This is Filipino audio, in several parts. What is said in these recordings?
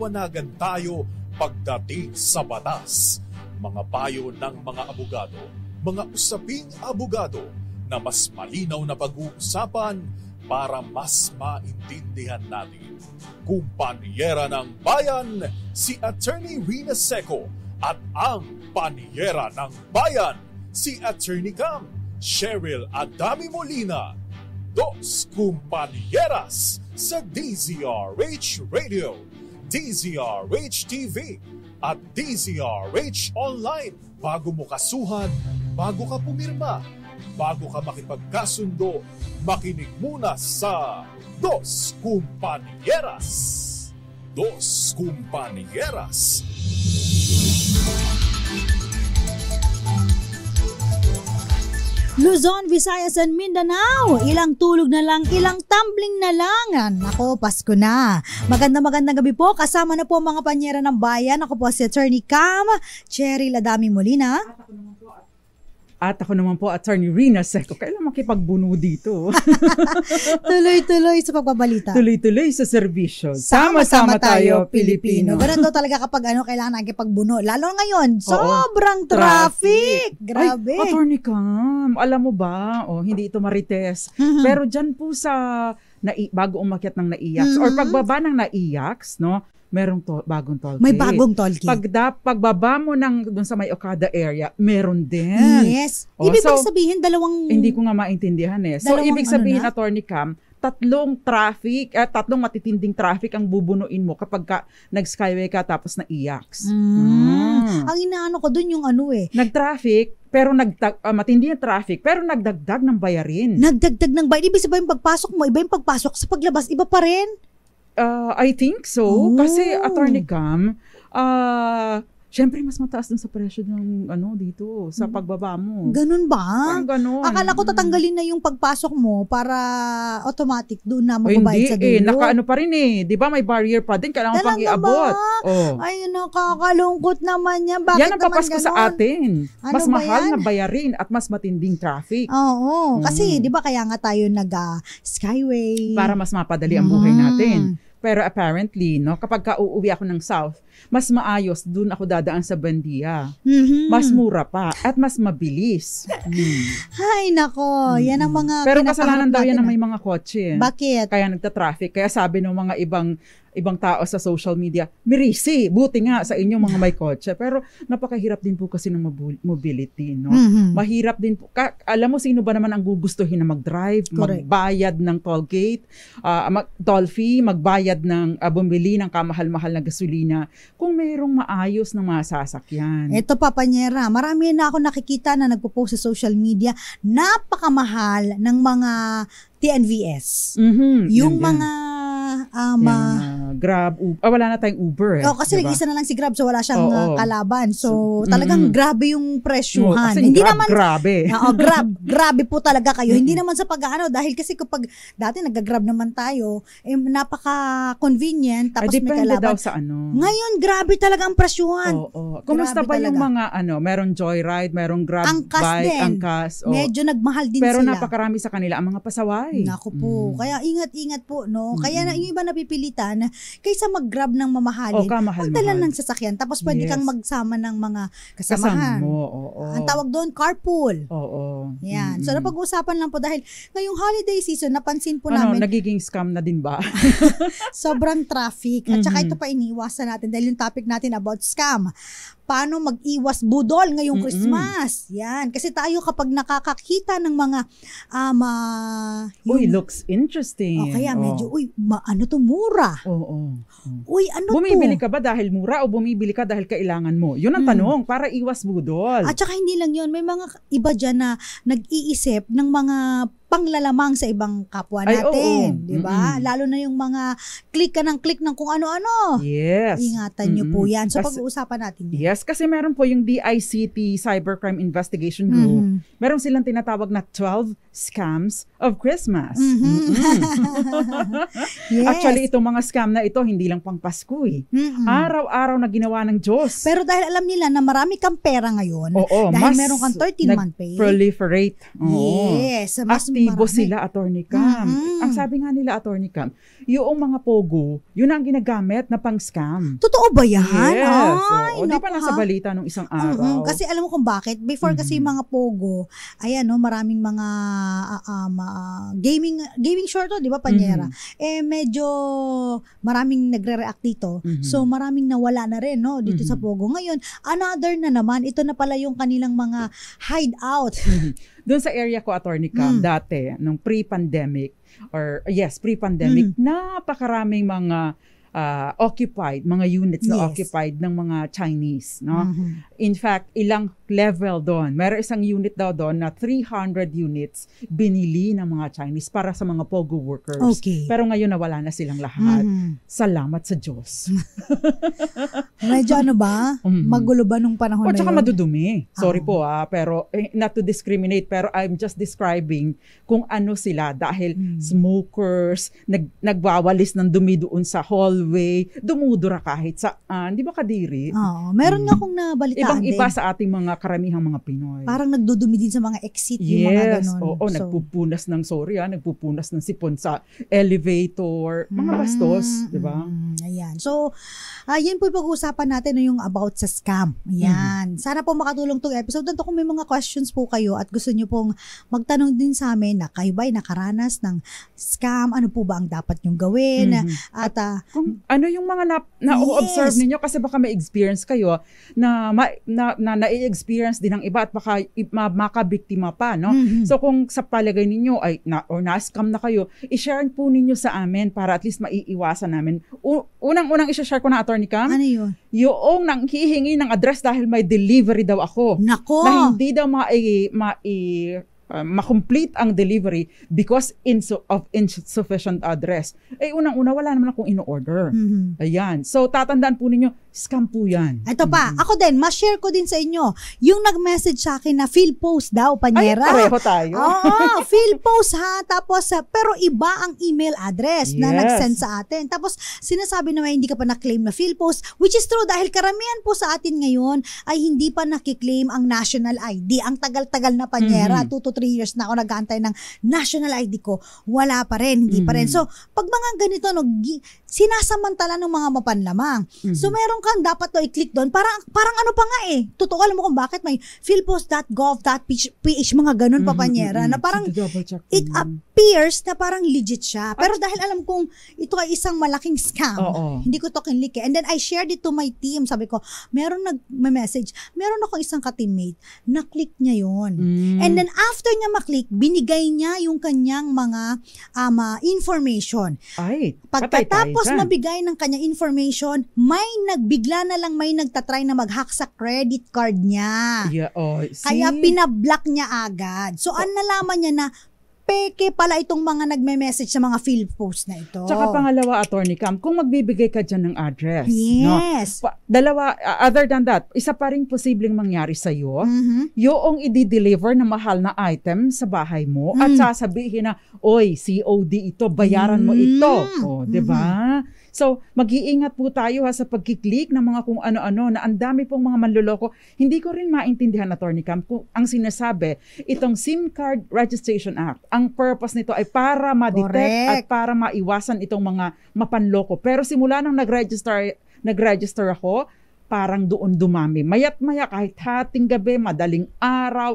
paliwanagan tayo pagdating sa batas. Mga payo ng mga abogado, mga usaping abogado na mas malinaw na pag-uusapan para mas maintindihan natin. Kumpanyera ng Bayan, si Attorney Rina Seco at ang Panyera ng Bayan, si Attorney Cam, Cheryl Adami Molina. Dos Kumpanyeras sa DZRH Radio, DZRH TV at DZRH Online. Bago mo kasuhan, bago ka pumirma, bago ka makipagkasundo, makinig muna sa Dos Kumpanyeras. Dos Kumpanyeras. Luzon, Visayas, and Mindanao. Ilang tulog na lang, ilang tumbling na lang. Nako, Pasko na. Magandang gabi po. Kasama na po mga panyera ng bayan. Ako po si Attorney Cam, Cheryl Adami Molina. At ako naman po, Attorney Rina Seco. Kailan makipagbuno dito? Tuloy-tuloy sa pagbabalita. Tuloy-tuloy sa serbisyo. Sama-sama tayo, Pilipino. Ganun daw talaga kapag kailangan natin pagbuno. Lalo ngayon, sobrang traffic. Grabe. Ay, Attorney Cam, alam mo ba, hindi ito marites. Pero dyan po sa, bago umakyat ng NAIACS, or pagbaba ng NAIACS, no? Merong bagong toll gate. May bagong toll gate. Pagbaba mo dun sa may Okada area, meron din. Yes. Ibig sabihin, dalawang... Hindi ko nga maintindihan eh. So, ibig sabihin, Attorney Cam, tatlong matitinding traffic ang bubunuin mo kapag nag-skyway ka tapos na-IACS. Ang inaano ko dun yung nag-traffic, pero matindi yung traffic, pero nagdagdag ng bayarin. Nagdagdag ng bayarin. Ibig sabihin, pagpasok mo, iba yung pagpasok. Sa paglabas, iba pa rin. I think so. Kasi, Attorney Cam, syempre mas mataas dun sa presyo ng dito, sa pagbaba mo. Ganun ba? Ganun. Akala ko tatanggalin na yung pagpasok mo para automatic doon na magbabayad sa dulo. Hindi, nakaano pa rin eh. Di ba may barrier pa din, kailangan pang iabot. Ay, nakakalungkot naman yan. Bakit yan ang papasko sa atin. Mas mahal na bayarin at mas matinding traffic. Oo. Kasi, di ba kaya nga tayo nag-skyway. Para mas mapadali ang buhay natin. Pero apparently, kapag uuwi ako ng South, mas maayos, dun ako dadaan sa Buendia. Mas mura pa at mas mabilis. Ay, nako. Yan ang mga... Pero kasalanan daw yan ng may mga kotse. Bakit? Kaya nagta-traffic. Kaya sabi ng mga ibang tao sa social media, mirisi, buti nga sa inyong mga may kotse. Pero napakahirap din po kasi ng mobility, no? Mahirap din po. Alam mo, sino ba naman ang gugustuhin na mag-drive, magbayad ng toll gate, toll fee, magbayad ng bumili ng kamahal-mahal na gasolina kung mayroong maayos ng mga sasakyan. Ito pa, Panyera, marami na ako nakikita na nagpo-post sa social media, napakamahal ng mga TNVS. Yung mga Grab, wala na tayong Uber. Kasi diba? Nag-isa na lang si Grab, so wala siyang kalaban. So, talagang grabe yung presyuhan. Hindi naman grabe. Grabe po talaga kayo. Hindi naman sa dahil kasi kapag dati nag-Grab naman tayo, napaka-convenient, tapos may kalaban. Daw sa Ngayon, grabe talaga ang presyuhan. Kumusta ba yung mga merong Joyride, merong Grab bike, angkas? Medyo nagmahal din pero sila. Pero napakarami sa kanila ang mga pasaway. Naku po. Kaya ingat-ingat po, no? Kaya yung iba napipilitan kaysa mag-Grab ng mamahalin, magdala ng sasakyan. Tapos pwede kang magsama ng mga kasamahan. Ang tawag doon, carpool. Yan. So napag-uusapan lang po dahil ngayong holiday season, napansin po namin. Nagiging scam na din ba? Sobrang traffic. At saka ito pa iniiwasan natin dahil yung topic natin about scam. Paano mag-iwas budol ngayong Christmas? Yan. Kasi tayo kapag nakakakita ng mga looks interesting. Kaya medyo, mura. Bumibili ka ba dahil mura o bumibili ka dahil kailangan mo? Yun ang tanong, para iwas budol. At saka hindi lang yun, may mga iba dyan na nag-iisip ng mga panglalamang sa ibang kapwa natin, di ba? Lalo na yung mga click ng kung ano-ano. Yes. Ingatan nyo po yan. So pag-uusapan natin yan. Yes, kasi meron po yung DICT Cybercrime Investigation Group. Meron silang tinatawag na 12 scams of Christmas. Yes. Actually, itong mga scam na ito, hindi lang pang Pasko eh. Araw-araw na ginawa ng Diyos. Pero dahil alam nila na marami kang pera ngayon, dahil meron kang 13-month pay. Proliferate. Yes. Mas aktibo sila, Attorney Cam. Ang sabi nga nila, Attorney Cam, yung mga pogo, yun ang ginagamit na pang-scam. Totoo ba yan? Yes. Di pa nasa balita nung isang araw. Kasi alam mo kung bakit? Before kasi mga pogo, ayan, no, maraming mga gaming short, di ba, Panyera? Medyo maraming nagre-react dito. So, maraming nawala na rin, no, dito sa pogo. Ngayon, another na naman, ito na pala yung kanilang mga hideout. Doon sa area ko, Attorney Cam, dati, nung pre-pandemic, napakaraming mga occupied, mga units na occupied ng mga Chinese, no? In fact, ilang level doon. Meron isang unit daw doon na 300 units binili ng mga Chinese para sa mga pogo workers. Okay. Pero ngayon nawala na silang lahat. Salamat sa Diyos. Medyo magulo ba nung panahon na yun? Tsaka madudumi. Sorry po pero not to discriminate, pero I'm just describing kung ano sila dahil smokers, nagwawalis ng dumi doon sa hallway, dumudura kahit saan. Di ba kadiri? Meron nga akong nabalitaan Ibang-iba sa ating mga karamihang mga Pinoy. Parang nagdudumi din sa mga exit, yung mga ganon. Oo, nagpupunas ng nagpupunas ng sipon sa elevator, mga bastos, di ba? Ayan. So, yan po pag-uusapan natin yung about sa scam. Ayan. Sana po makatulong tong episode. Dito kung may mga questions po kayo at gusto nyo pong magtanong din sa amin na kayo ba'y nakaranas ng scam, ano po ba ang dapat nyong gawin? At kung ano yung mga na-observe ninyo, kasi baka may experience kayo na na-experience din ng iba at baka makabiktima pa, no? So kung sa palagay ninyo ay na-scam na kayo, i-share po ninyo sa amin para at least maiiwasan namin. Unang-unang i-share ko na, Attorney Cam. Ano yun? Yung nanghihingi ng address dahil may delivery daw ako. Nako! Na hindi daw ma-complete ang delivery because of insufficient address. Unang-una, wala naman akong in-order. Ayan. So, tatandaan po ninyo, scam po yan. Ito pa, ako din, ma-share ko din sa inyo, yung nag-message sa akin na fill post daw, Panyera. Ay, pareho tayo. Oo, fill post ha. Tapos, pero iba ang email address na nag-send sa atin. Tapos, sinasabi naman hindi ka pa na-claim na fill post, which is true dahil karamihan po sa atin ngayon ay hindi pa nakiklaim ang national ID. Ang tagal-tagal na, Panyera, 2 to 3 years na ako nag-aantay ng national ID ko. Wala pa rin, hindi pa rin. So, pag mga ganito, sinasamantala ng mga mapanlamang. So, meron kang dapat i-click doon. Parang ano pa nga Totoo, alam mo kung bakit may philpost.gov.ph mga ganun pa, Panyera, na parang it appears na parang legit siya. Pero dahil alam kong ito ay isang malaking scam, hindi ko to kinlik And then I shared it to my team. Sabi ko, meron nag-message, meron akong isang ka-teammate, na-click niya yun. And then after niya maklik, binigay niya yung kanyang mga information. Pagkatapos mabigay ng kanyang information, may nagtatry na mag-hack sa credit card niya. Kaya pinablock niya agad. So, nalaman niya na peke pala itong mga nagme-message sa mga field post na ito. Tsaka pangalawa, Attorney Cam, kung magbibigay ka dyan ng address. Yes. No? Dalawa, other than that, isa pa rin posibleng mangyari sa'yo, yung i-deliver na mahal na item sa bahay mo at sasabihin na, oy, COD ito, bayaran mo ito. Diba? So, mag-iingat po tayo sa pagkiklik ng mga kung ano-ano na ang dami pong mga manloloko. Hindi ko rin maintindihan, Attorney Cam, kung ang sinasabi, itong SIM Card Registration Act, ang purpose nito ay para ma-detect at para maiwasan itong mga mapanloko. Pero simula nang nag-register ako, parang doon dumami. Mayat-maya, kahit hating gabi, madaling araw,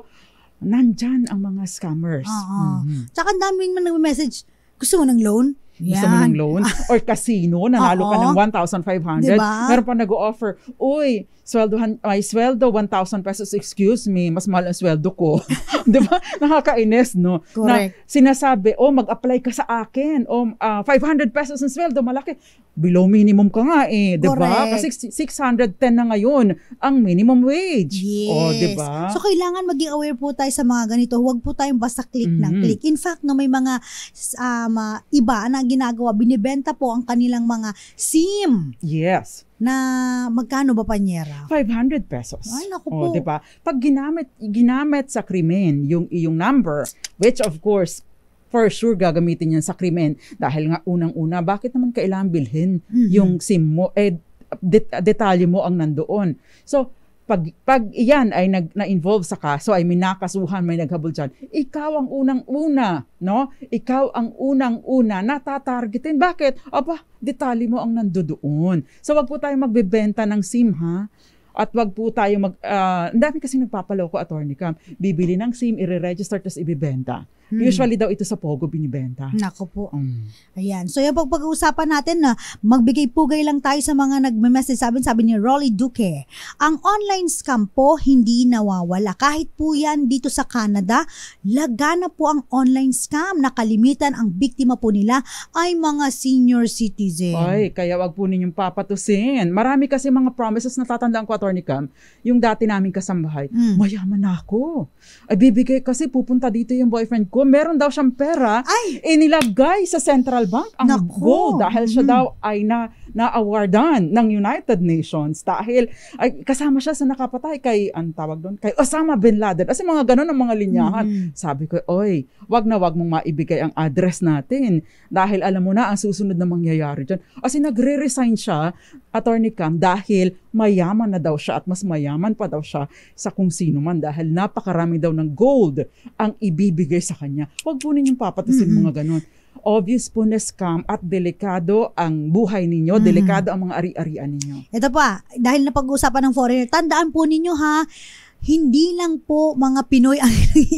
nandyan ang mga scammers. Tsaka ang daming nag-message, gusto mo ng loan? Gusto mo ng loan? Or casino, nanalo ka ng 1,500. Diba? Meron pa nag-o-offer, uy, may sweldo, 1,000 pesos, excuse me, mas mahal ang sweldo ko. Diba? Nakakainis, no? Correct. Na sinasabi, mag-apply ka sa akin. 500 pesos ang sweldo, malaki. Below minimum ka nga diba? Correct. Kasi 610 na ngayon ang minimum wage. Yes. Diba? So, kailangan maging aware po tayo sa mga ganito. Huwag po tayong basta click ng click. In fact, may mga iba na ginagawa, binibenta po ang kanilang mga SIM. Yes. Na magkano ba, Panyera? 500 pesos. Ay, naku po. Diba? Pag ginamit sa krimen, yung iyong number, which of course, for sure gagamitin yan sa krimen. Dahil nga unang-una, bakit naman kailangan bilhin yung SIM mo? Detalye mo ang nandoon. So, pag iyan ay na-involve sa kaso, ay minakasuhan, may naghabol dyan, ikaw ang unang-una, no? Ikaw ang unang-una natatargetin. Bakit? Aba, detalye mo ang nandoon. So wag po tayo magbebenta ng SIM, ha? At wag po tayo ang dami kasi nagpapaloko, Attorney Cam. Bibili ng SIM, i-register, tapos ibibenta. Usually daw ito sa Pogo binibenta. Nako po. Ayan. So yung pag-uusapan natin na magbigay-pugay lang tayo sa mga nagme-message sabi ni Rolly Duque. Ang online scam po hindi nawawala. Kahit po yan dito sa Canada, lagana po ang online scam. Nakalimitan ang biktima po nila ay mga senior citizen. Ay, kaya wag po ninyong papatusin. Marami kasi mga promises na tatandaan ko, Attorney Cam, yung dati naming kasambahay. Mayaman ako. Ay bibigay kasi pupunta dito yung boyfriend ko. Meron daw siyang pera, inilagay sa Central Bank ang gold dahil siya daw ay na-awardan ng United Nations dahil ay kasama siya sa nakapatay kay, ang tawag doon, kay Osama Bin Laden. Kasi mga ganun ang mga linyahan. Sabi ko, oy, wag mong maibigay ang address natin dahil alam mo na ang susunod na mangyayari dyan. Kasi nagre-resign siya, Attorney Cam, dahil mayaman na daw siya at mas mayaman pa daw siya sa kung sino man dahil napakarami daw ng gold ang ibibigay sa kanya. Huwag po ninyong papatusin mga ganun. Obvious po na scam at delikado ang buhay ninyo, delikado ang mga ari-arian ninyo. Ito pa, dahil napag-usapan ng foreigner, tandaan po ninyo ha, hindi lang po mga Pinoy ang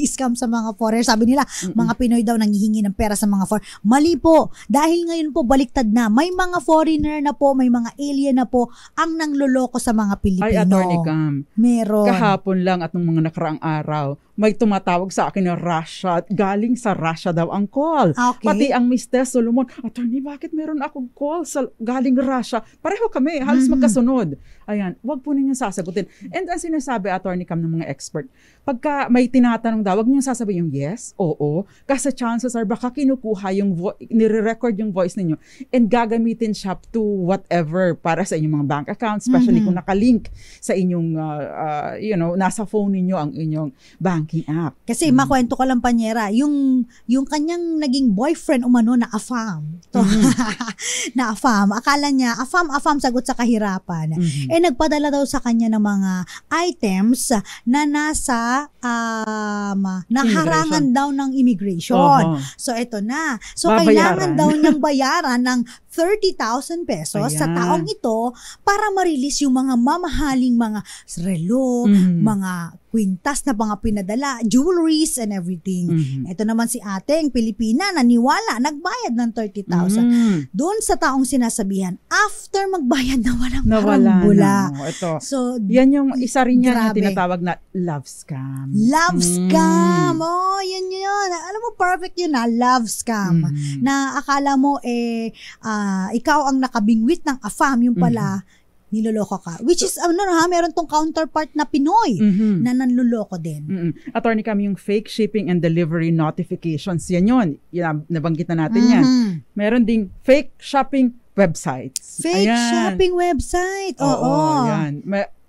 scam sa mga foreigner. Sabi nila, mga Pinoy daw nanghihingi ng pera sa mga foreigner. Mali po. Dahil ngayon po baliktad na. May mga foreigner na po, may mga alien na po ang nangloloko sa mga Pilipino. Ay, Attorney Cam. Meron. Kahapon lang at ng mga nakaraang araw, may tumatawag sa akin na Russia. Galing sa Russia daw ang call. Okay. Pati ang Mr. Solomon, Attorney, bakit meron akong call galing Russia? Pareho kami, halos magkasunod. Ayan, wag po ninyong sasagutin. And ang sinasabi, Attorney Cam, ng mga expert, pagka may tinatanong daw, wag ninyong sasabihin yung yes, oo, kasi chances are baka kinukuha yung nire-record yung voice ninyo and gagamitin siya to whatever para sa inyong mga bank accounts, especially kung nakalink sa inyong, nasa phone ninyo ang inyong banking app. Kasi makwento ko lang, Panyera, yung kanyang naging boyfriend umano na AFAM. Na AFAM. Akala niya, AFAM sagot sa kahirapan. Eh nagpadala daw sa kanya ng mga items na nasa naharangan daw ng immigration. So ito na. So kailangan daw niyang bayaran ng 30,000 pesos sa taong ito para ma-release yung mga mamahaling mga relo, mga kwintas na mga pinadala, jewelries and everything. Ito naman si ating Pilipina, naniwala, nagbayad ng 30,000. Doon sa taong sinasabihan, after magbayad nawala bula. Ito. So, yan yung isa rin yan yung tinatawag na love scam. Love scam! Oh, yan yun. Alam mo, perfect yun na, love scam. Na akala mo, ikaw ang nakabingwit ng AFAM, yung pala, niloloko ka. Which is, meron tong counterpart na Pinoy na nanloloko din. Attorney Cam, yung fake shipping and delivery notifications, yan yun. Nabanggit na natin yan. Meron ding fake shopping websites. Fake shopping website. Oo. Yan.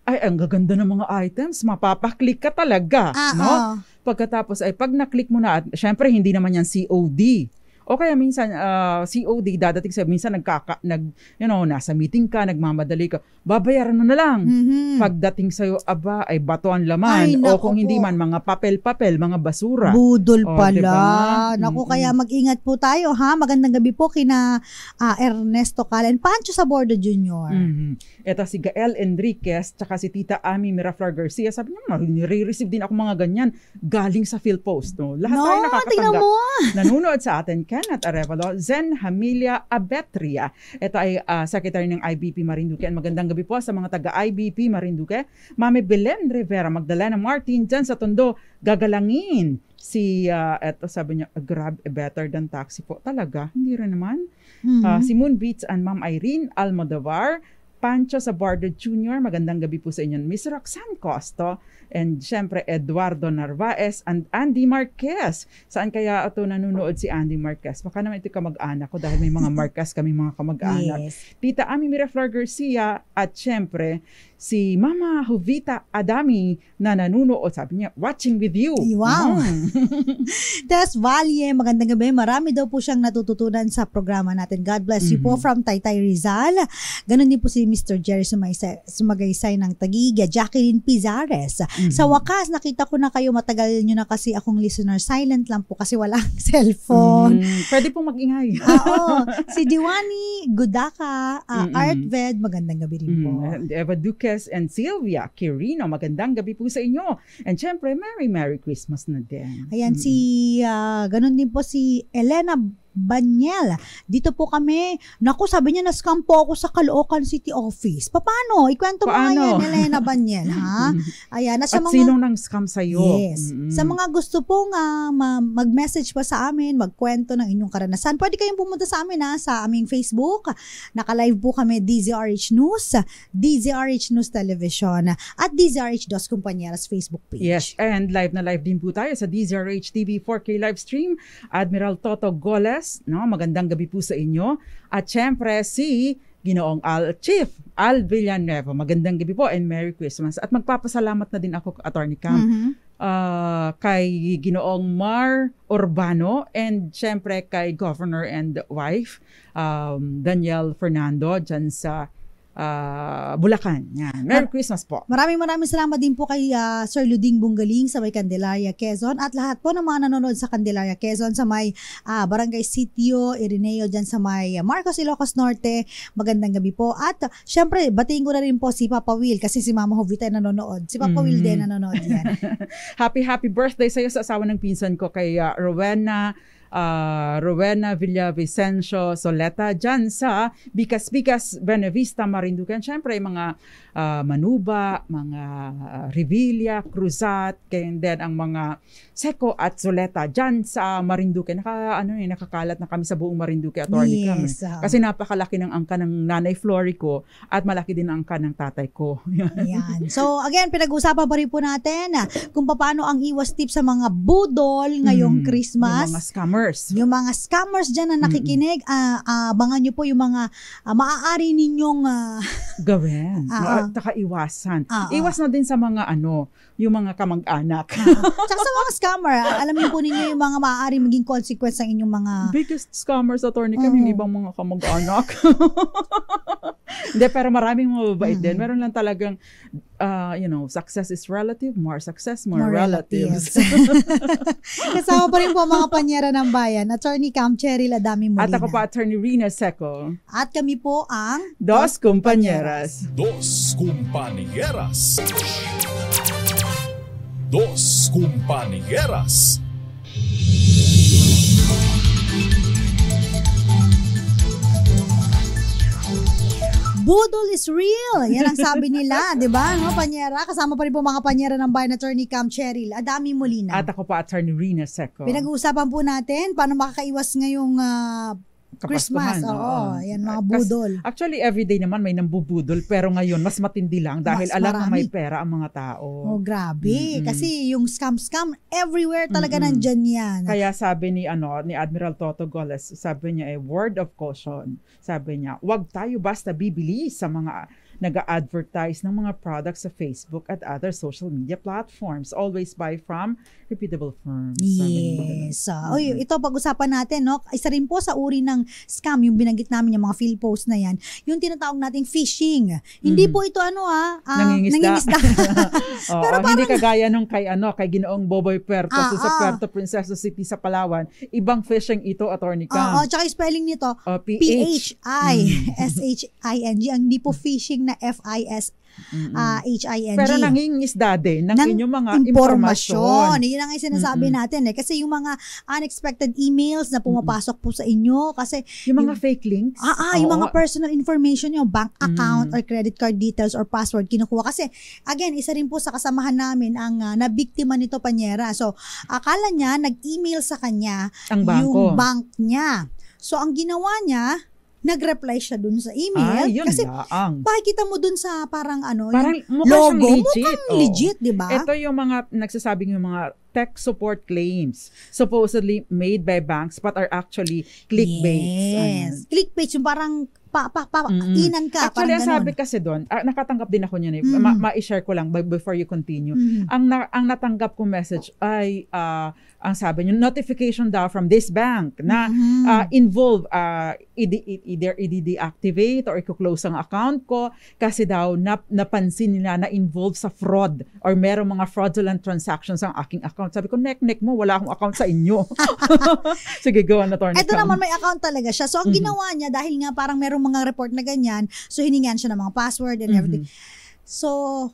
Ay, ang gaganda ng mga items. Mapapaklik ka talaga. No? Pagkatapos ay pag naklik mo na, at syempre hindi naman yan COD. O kaya minsan COD dadating sa minsan nasa meeting ka, nagmamadali ka, babayaran mo na lang. Pagdating sa iyo, ay bato ang laman. O kung hindi man mga papel-papel, mga basura. Budol pala. Diba? Naku, kaya mag-ingat po tayo ha. Magandang gabi po kina Ernesto Calen, Pancho Sabordo Jr. Ito si Gael Enriquez tsaka si Tita Ami Miraflor Garcia. Sabi niya, nire-receive din ako mga ganyan galing sa PhilPost. No? Lahat tayo nakakatanggap. Nanunood sa atin, Kenneth Arevalo, Zen Hamilia Abetria. Ito ay Secretary ng IBP Marinduque. Magandang gabi po sa mga taga-IBP Marinduque. Mami Belen Rivera, Magdalena Martin, dyan sa Tondo, gagalangin. Eto sabi niya, Grab better than taxi po. Talaga? Hindi rin naman. Si Moon Beats and Ma'am Irene Almodovar, Pancho Sabordo Jr., magandang gabi po sa inyo. Miss Roxanne Costo, and syempre Eduardo Narvaez and Andy Marquez. Saan kaya ito nanonood si Andy Marquez? Baka naman ito kamag-anak ko dahil may mga Marquez kami mga kamag-anak. Tita Ami Miraflor Garcia at syempre si Mama Jovita Adami na nanunood. Sabi niya, watching with you. Wow! Tess Valle, magandang gabi. Marami daw po siyang natututunan sa programa natin. God bless you po from Taytay Rizal. Ganon din po si Mr. Jerry Sumagaysay ng Taguig, Jacqueline Pizares. Sa wakas, nakita ko na kayo, matagal nyo na kasi akong listener. Silent lang po kasi walang cellphone. Pwede pong mag-ingay. Oo. Si Diwani Gudaka, Artved, magandang gabi rin po. Eva Duques and Sylvia Quirino, magandang gabi po sa inyo. And syempre, Merry Christmas na din. Ayan, ganun din po si Elena Banyel. Dito po kami. Naku, sabi niya na-scam po ako sa Caloocan City Office. Paano? Ikwento mo nga yan, Elena Banyel, ha? Ayan. At sinong nang scam sa'yo? Yes. Sa mga gusto pong mag-message pa sa amin, magkwento ng inyong karanasan, pwede kayong pumunta sa amin sa aming Facebook. Naka-live po kami DZRH News, DZRH News Television, at DZRH Dos Compañeras Facebook page. Yes, and live na live din po tayo sa DZRH TV 4K live stream. Admiral Toto Goles, magandang gabi po sa inyo. At syempre si Ginoong Chief Al Villanueva, magandang gabi po and Merry Christmas. At magpapasalamat na din ako, Attorney Cam, kay Ginoong Mar Urbano and syempre kay Governor and wife Daniel Fernando dyan sa Bulacan. Yan. Merry Christmas po. Maraming salamat din po kay Sir Luding Bungaling sa may Candelaria, Quezon, at lahat po ng mga nanonood sa Candelaria, Quezon, sa may Barangay Sitio, Irineo, dyan sa may Marcos, Ilocos Norte. Magandang gabi po. At syempre, batiin ko na rin po si Papa Will kasi si Mama Jovita nanonood. Si Papa Will din nanonood yan. Happy birthday sa iyo sa asawa ng pinsan ko kay Rowena Villavicencio Soleta dyan sa Bicas Benavista, Marinduque. Siyempre mga Manuba, mga Revilla, Cruzat, and then ang mga Seco at Soleta dyan sa Marinduque. Nakakalat na kami sa buong Marinduque, Attorney Cam. Kasi napakalaki ng angka ng nanay Flory ko at malaki din ang angka ng tatay ko. Yan. So again, pinag-usapan pa rin po natin kung paano ang iwas tip sa mga budol ngayong Christmas. Yung mga scammers. Yung mga scammers dyan na nakikinig, abangan nyo po yung mga maaari ninyong gawin. Taka iwasan. Iwas na din sa mga yung mga kamag-anak. Tsaka sa mga scammer, alamin po ninyo yung mga maaari maging consequence ng inyong mga... Biggest scammers, Attorney Cam, yung ibang mga kamag-anak. Hindi, pero maraming mababait din. Meron lang talagang, success is relative, more success, more relatives. Kasama pa rin po mga panyera ng bayan, Attorney Cam Cheryl Adami Molina. At ako pa, Attorney Rina Seco. At kami po ang Dos Compañeras. Dos Compañeras. Dos Compañeras. Budol is real. Yan ang sabi nila, di ba? Panyera. Kasama pa rin po mga panyera ng bayan, Attorney Cam Cheryl Adami Molina. At ako pa, Attorney Rina Seco. Pinag-uusapan po natin paano makakaiwas ngayong Christmas. Yan mga budol. Actually, everyday naman may nambubudol, pero ngayon mas matindi lang dahil alam na may pera ang mga tao. Oh, grabe. Kasi yung scam everywhere talaga nandyan yan. Kaya sabi ni Admiral Toto Goles, sabi niya word of caution. Sabi niya, wag tayo basta bibili sa mga nag-a-advertise ng mga products sa Facebook at other social media platforms. Always buy from reputable firms. Yes. Ito pag-usapan natin, isa rin po sa uri ng scam, yung binanggit namin yung mga field post na yan, yung tinatawag nating phishing. Hindi po ito nangingisda. Pero parang, hindi kagaya nung kay Ginoong Boboy Puerto sa Puerto Princesa City sa Palawan. Ibang phishing ito, Attorney Cam. Tsaka yung spelling nito, P-H-I-S-H-I-N-G. Ang hindi po phishing na F-I-S-H-I-N-G. Pero nangingisda din ng inyong mga impormasyon. Yun ang sinasabi natin kasi yung mga unexpected emails na pumapasok po sa inyo kasi yung mga fake links. Yung mga personal information, yung bank account or credit card details or password kinukuha. Kasi again, isa rin po sa kasamahan namin ang nabiktima nito, Panyera. So, akala niya nag-email sa kanya yung bank niya. So, ang ginawa niya, nag-reply siya dun sa email kasi pakikita mo dun sa parang logo, mukhang legit, di ba? Ito yung mga nagsasabing yung mga tech support claims supposedly made by banks but are actually clickbait. Yes. Clickbait, yung parang inan ka. Actually, ang sabi kasi doon, nakatanggap din ako niyan. Ma-share ko lang before you continue. Ang natanggap kong message ay, ang sabi niyo, notification daw from this bank na involve, either i-deactivate or i-close ang account ko kasi daw napansin nila na involve sa fraud or merong mga fraudulent transactions ang aking account. Sabi ko, nek mo, wala akong account sa inyo. Sige, go on, Attorney. Ito naman, may account talaga siya. So, ang ginawa niya, dahil nga parang merong mga report na ganyan, so hiningan siya ng mga password and everything. So,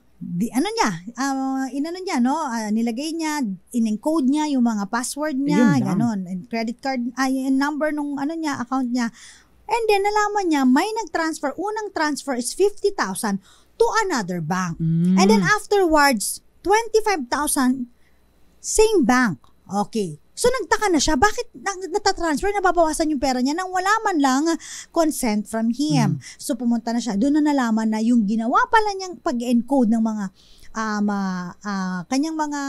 nilagay niya, in-encode niya yung mga password niya, ganon, and credit card, yung number nung account niya. And then, nalaman niya, may nag-transfer, unang transfer is 50,000 to another bank. And then afterwards, 25,000, same bank. Okay. So, nagtaka na siya, bakit natatransfer, nababawasan yung pera niya nang wala man lang consent from him. So, pumunta na siya. Doon na nalaman na yung ginawa pala niyang pag-encode ng mga kanyang mga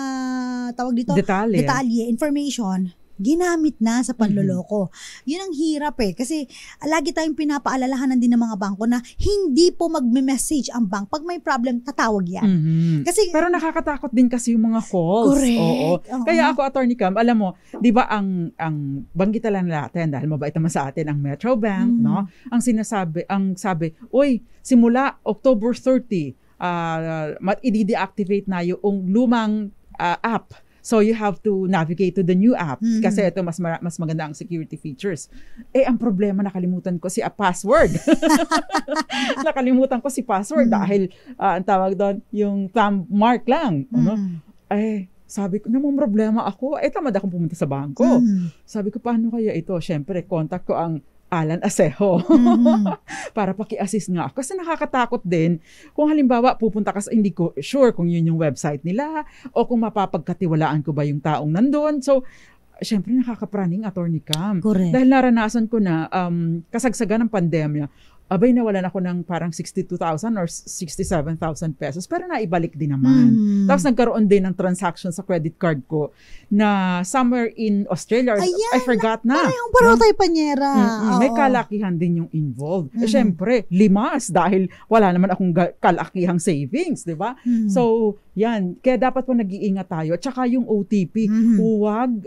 tawag dito, detalye, information, ginamit na sa panloloko. Yun ang hirap kasi lagi tayong pinapaalalahanan din ng mga bangko na hindi po magme-message ang bank pag may problem, tatawag yan. Kasi pero nakakatakot din kasi yung mga calls. Correct. Oo. Kaya ako, Attorney Cam, alam mo, 'di ba ang banggit lang natin dahil mabait naman sa atin ang Metro Bank, no? Ang sabi, "Uy, simula October 30, i-deactivate na yung lumang app. So you have to navigate to the new app kasi ito mas maganda ang security features." Ang problema, nakalimutan ko si password. Nakalimutan ko si password dahil ang tawag doon yung thumb mark lang. Sabi ko, namang problema ako. Tamad akong pumunta sa bangko. Sabi ko, paano kaya ito? Siyempre, contact ko ang Alan Asejo para paki-assist nga ako. Kasi nakakatakot din kung halimbawa pupunta ka sa, hindi ko sure kung yun yung website nila o kung mapapagkatiwalaan ko ba yung taong nandun. So, syempre nakakapraning, Attorney Cam. Correct. Dahil naranasan ko na kasagsagan ng pandemya, nawalan ako ng parang 62,000 or 67,000 pesos pero naibalik din naman. Tapos nagkaroon din ng transaction sa credit card ko na somewhere in Australia. I forgot na. Parang Barotay Panyera. May kalakihan din yung involved. Syempre, limas dahil wala naman akong kalakihang savings, di ba? So, yan. Kaya dapat po nag-iingat tayo. Tsaka yung OTP, huwag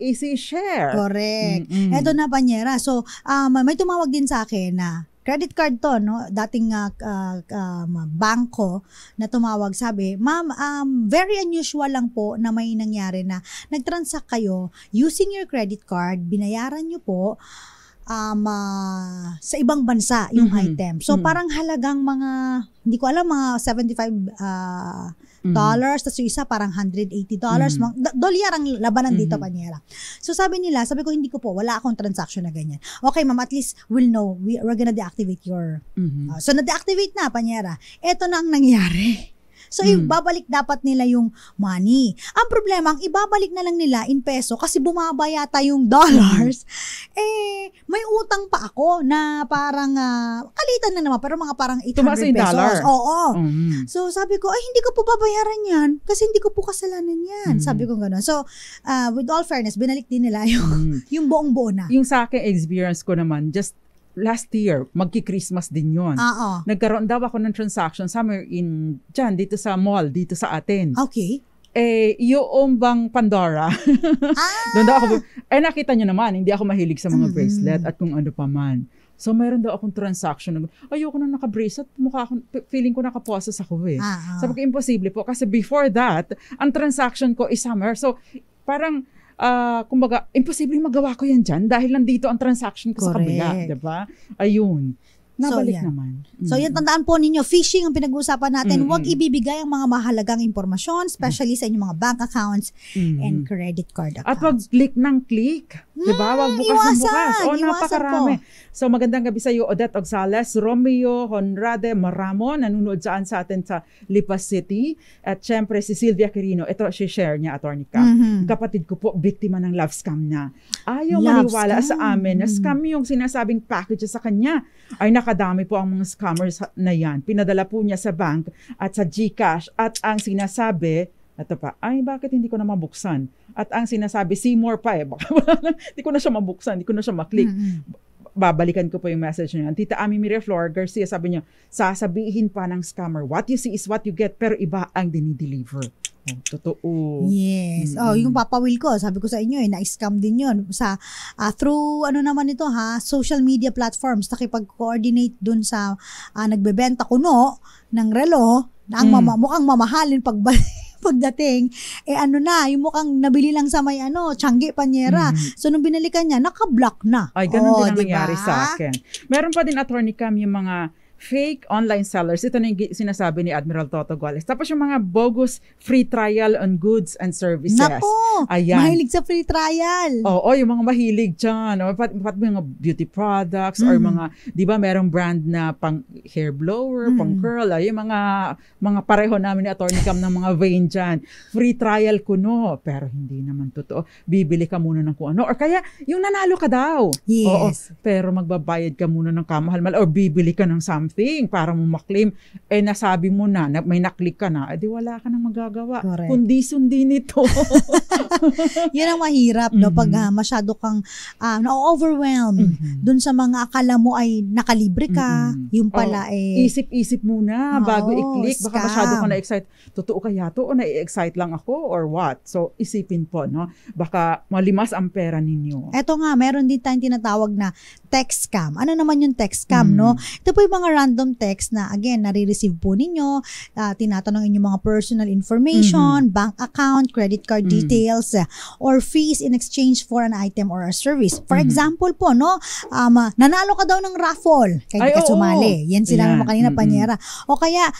isi-share. Correct. Eto na, Panyera. So, may tumawag din sa akin na credit card to, no? Dating bangko na tumawag, sabi, "Ma'am, very unusual lang po na may nangyari na nag-transact kayo using your credit card, binayaran nyo po sa ibang bansa yung item. So, parang halagang mga, hindi ko alam, mga $75 tapos yung isa parang $180. Dolyar ang labanan dito, Panyera. So, sabi ko, hindi ko po, wala akong transaction na ganyan. Okay, ma'am, at least we'll know. We're gonna deactivate your... so, na-deactivate na, Panyera. Ito na ang nangyari. So, ibabalik dapat nila yung money. Ang problema, ang ibabalik na lang nila in peso kasi bumaba yata yung dollars. May utang pa ako na parang, kalitan na naman, pero mga parang 800 pesos. Dollar. Oo. So, sabi ko, hindi ko po babayaran yan kasi hindi ko po kasalanan yan. Sabi ko gano'n. So, with all fairness, binalik din nila yung buong-buo na. Yung sa akin experience ko naman, just last year, magki-Christmas din yun. Nagkaroon daw ako ng transaction somewhere dito sa mall, dito sa atin. Okay. Yung bang Pandora. Doon daw ako, nakita nyo naman, hindi ako mahilig sa mga bracelet at kung ano pa man. So, mayroon daw akong transaction. Ayoko na naka-bracelet, feeling ko naka-process ako Sabi ko, imposible po. Kasi before that, ang transaction ko is somewhere. So, parang, kumbaga, imposible magawa ko yan dyan dahil nandito ang transaction ko sa kabila, diba? Ayun. Nabalik naman. So, yan, tandaan po ninyo, phishing ang pinag-uusapan natin. Huwag ibibigay ang mga mahalagang impormasyon, especially sa inyong mga bank accounts and credit card accounts. At wag click ng click. Diba? Wag bukas ng bukas. Napakarami. So, magandang gabi sa iyo, Odette Oxales, Romeo Honrade Maramon, nanonood sa atin sa Lipas City. At syempre, si Sylvia Quirino. Ito, share niya, Attorney Cam. Kapatid ko po, biktima ng love scam niya. Ayaw maniwala sa amin na scam yung sinasabing package sa kanya. Ay nakadami po ang mga scammers na yan. Pinadala po niya sa bank at sa GCash at ang sinasabi, Ito pa, ay bakit hindi ko na mabuksan? At ang sinasabi, see more pa eh. Baka hindi ko na siya mabuksan, hindi ko na siya maklik. Babalikan ko po yung message niya. Tita Ami Miraflor Garcia, sabi niya, sasabihin pa ng scammer, what you see is what you get, pero iba ang dinideliver. Oh, totoo. Yes. Yung Papa Will ko, sabi ko sa inyo na-scam din yun. Sa, through, social media platforms, nakipag-coordinate dun sa nagbebenta kuno ng relo, na ang mukhang mamahalin pagdating, yung mukhang nabili lang sa may Changi Panyera. So, nung binalikan niya, naka-block na. Ay, ganun din ang nangyari sa akin. Meron pa din, Attorney Cam, yung mga fake online sellers. Ito na yung sinasabi ni Admiral Toto Guales. Tapos yung mga bogus free trial on goods and services. Nako! Ayan. Mahilig sa free trial. Oo, yung mga mahilig dyan. Pati mga beauty products or mga, di ba, merong brand na pang hair blower, pang curl. Yung mga pareho namin ni Attorney Cam ng mga vein dyan. Free trial kuno. Pero hindi naman totoo. Bibili ka muna ng kung ano. Or kaya, yung nanalo ka daw. Yes. Oo, pero magbabayad ka muna ng kamahal-mahal or bibili ka ng something para mo maklaim, nasabi mo na may naklik ka na, di wala ka nang magagawa. Correct. Kundi sundin ito. Yan ang mahirap, no? Pag masyado kang na-overwhelm dun sa mga akala mo ay nakalibre ka, yung pala isip-isip muna bago i-click. Baka scam. masyado ka na-excite. Totoo kaya to o na-excite lang ako or what? So, isipin po, no? Baka malimas ang pera ninyo. Eto nga, meron din tayong tinatawag na text scam. Ano naman yung text scam, no? Ito po yung mga random text na, again, nare-receive po ninyo, tinatanong inyong mga personal information, bank account, credit card details, or fees in exchange for an item or a service. For example po, no, nanalo ka daw ng raffle, kaya ka sumali. Yan sila naman kanina, Panyera. O kaya,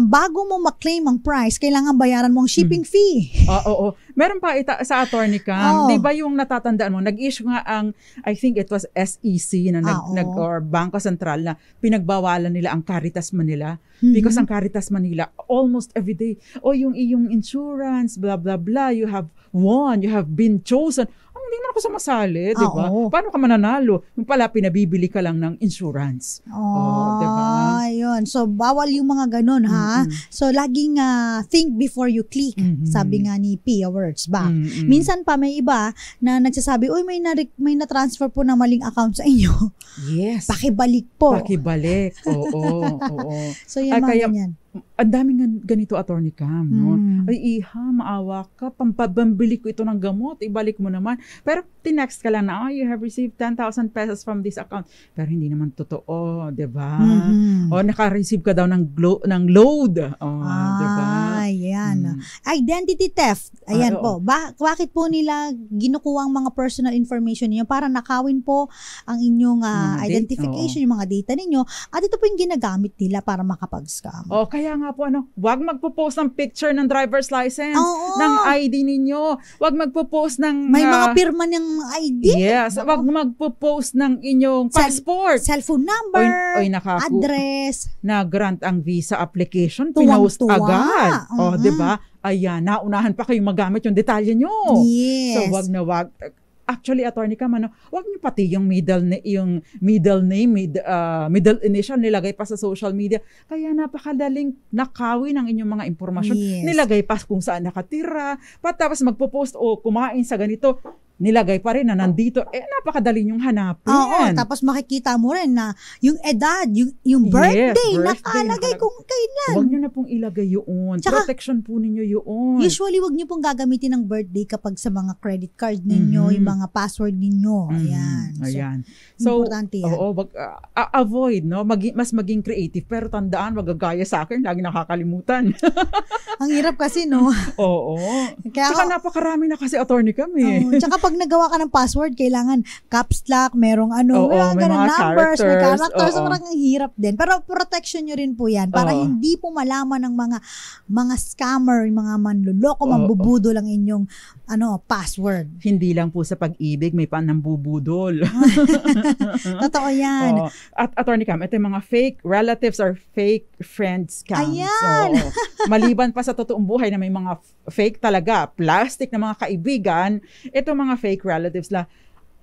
bago mo maklaim ang price, kailangan bayaran mo ang shipping fee. Oo. Meron pa sa Attorney Cam, di ba yung natatandaan mo, nag-issue nga ang, I think it was SEC na or Bangko Sentral na pinagbawalan nila ang Caritas Manila because ang Caritas Manila almost every day, yung iyong insurance, blah blah blah, you have won, you have been chosen. Hindi naman ako sumasali, di ba? Paano ka mananalo? Yung pala, pinabibili ka lang ng insurance. Di ba? Ayun. So, bawal yung mga ganun, ha? So, laging think before you click. Sabi nga ni Pia Words ba? Minsan pa may iba na nagsasabi, uy, may na-transfer po na maling account sa inyo. Yes. Pakibalik po. Pakibalik. Oo. So, yan mga ganyan. Ang daming ganito, Attorney Cam, no? Ay, maawa ka, pampabambili ko ito ng gamot, ibalik mo naman. Pero tinext ka lang na, you have received 10,000 pesos from this account. Pero hindi naman totoo, di ba? O naka-receive ka daw ng load. Di ba? Ayan. Identity theft. Ayan po. Bakit po nila ginukuha ang mga personal information niyo para nakawin po ang inyong identification, yung mga data ninyo. At ito po yung ginagamit nila para makapag-scam. Kaya nga po, wag magpo-post ng picture ng driver's license, ng ID ninyo. Wag magpo-post ng... May mga pirma ng ID. Yes. Wag magpo-post ng inyong passport. Cellphone number, address. Na-grant ang visa application, pinost agad. Di ba? Ayan, naunahan pa kayong magamit yung detalye nyo. Yes. So, wag na wag. Actually, Attorney Cam, wag niyo pati yung middle name, middle initial nilagay pa sa social media. Kaya napakadaling nakawin ang inyong mga impormasyon. Yes. Nilagay pa kung saan nakatira, tapos magpo-post o kumain sa ganito. Nilagay pa rin na nandito, napakadali niyong hanapin. Tapos makikita mo rin na yung edad, yung birthday, nakalagay kung kailan. Huwag niyo na pong ilagay yun. Tsaka, protection po ninyo yun. Usually, huwag niyo pong gagamitin ng birthday kapag sa mga credit card ninyo, yung mga password ninyo. Ayan. So, importante yan. Avoid, no? Mas maging creative. Pero tandaan, wag gagaya sa akin, lagi nakakalimutan. Ang hirap kasi, no? Oo. Tsaka napakarami na kasi, Attorney kami. Tsaka pag nagawa ka ng password, kailangan caps lock, merong may mga numbers, may characters. So, parang hirap din. Pero protection nyo rin po yan para hindi po malaman ng mga scammer, yung mga manluloko, mambubudol ang inyong password. Hindi lang po sa pag-ibig, may nambubudol. Totoo yan. At Attorney Cam, ito yung mga fake relatives or fake friend scams. Ayan. Maliban pa sa totoong buhay na may mga fake talaga, plastic na mga kaibigan, ito mga fake relatives la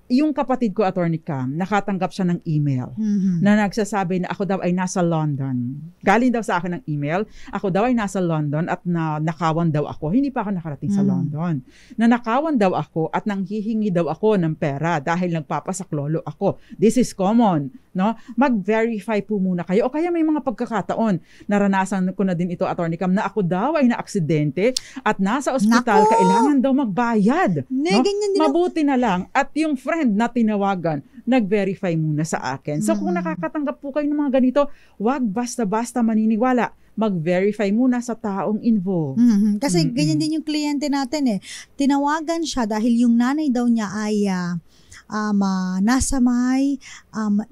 yung kapatid ko, Attorney Cam, nakatanggap siya ng email na nagsasabi na ako daw ay nasa London. Galing daw sa akin ng email, ako daw ay nasa London at nakawan daw ako. Hindi pa ako nakarating sa London. Nanakawan daw ako at nanghihingi daw ako ng pera dahil nagpapasaklolo ako. This is common. No? Mag-verify po muna kayo. O kaya may mga pagkakataon, naranasan ko na din ito, Attorney Cam, na ako daw ay na-aksidente at nasa ospital, kailangan daw magbayad. No? Mabuti na lang. At yung friend na tinawagan, nag-verify muna sa akin. So kung nakakatanggap po kayo ng mga ganito, wag basta-basta maniniwala. Mag-verify muna sa taong involved. Kasi ganyan din yung kliyente natin eh. Tinawagan siya dahil yung nanay daw niya ay nasa may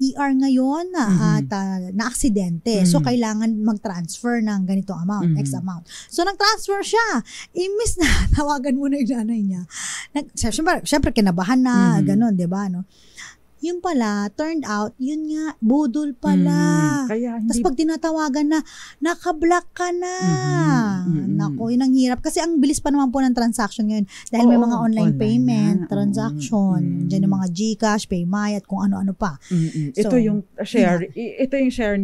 ER ngayon at na-aksidente. So, kailangan mag-transfer ng ganitong amount, X amount. So, nag-transfer siya. Imbis na tawagan muna yung nanay niya. Siyempre, kinabahan na, gano'n, di ba? No? Yung pala, turned out, yun nga, budol pala. Tapos pag tinatawagan na, nakablock ka na. Naku, yun ang hirap. Kasi ang bilis pa naman po ng transaction ngayon. Dahil may mga online payment, transaction. Diyan yung mga GCash, PayMaya, at kung ano-ano pa. So, ito yung share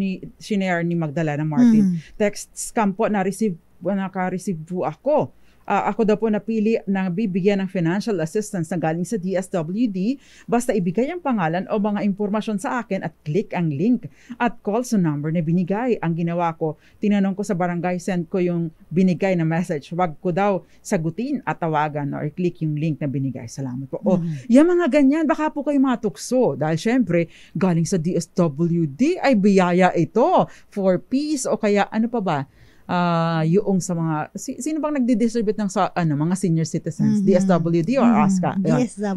ni Magdalena Martin. Text scam po, naka-receive po ako. Ako daw po napili na bibigyan ng financial assistance na galing sa DSWD basta ibigay ang pangalan o mga impormasyon sa akin at click ang link at call sa number na binigay. Ang ginawa ko, tinanong ko sa barangay, send ko yung binigay na message. Wag ko daw sagutin at tawagan or click yung link na binigay. Salamat po. Yung mga ganyan, baka po kayo matukso dahil syempre galing sa DSWD ay biyaya ito for peace o kaya ano pa ba? Yung sa mga sino bang nagdi-distribute ng mga senior citizens, DSWD or ASCA?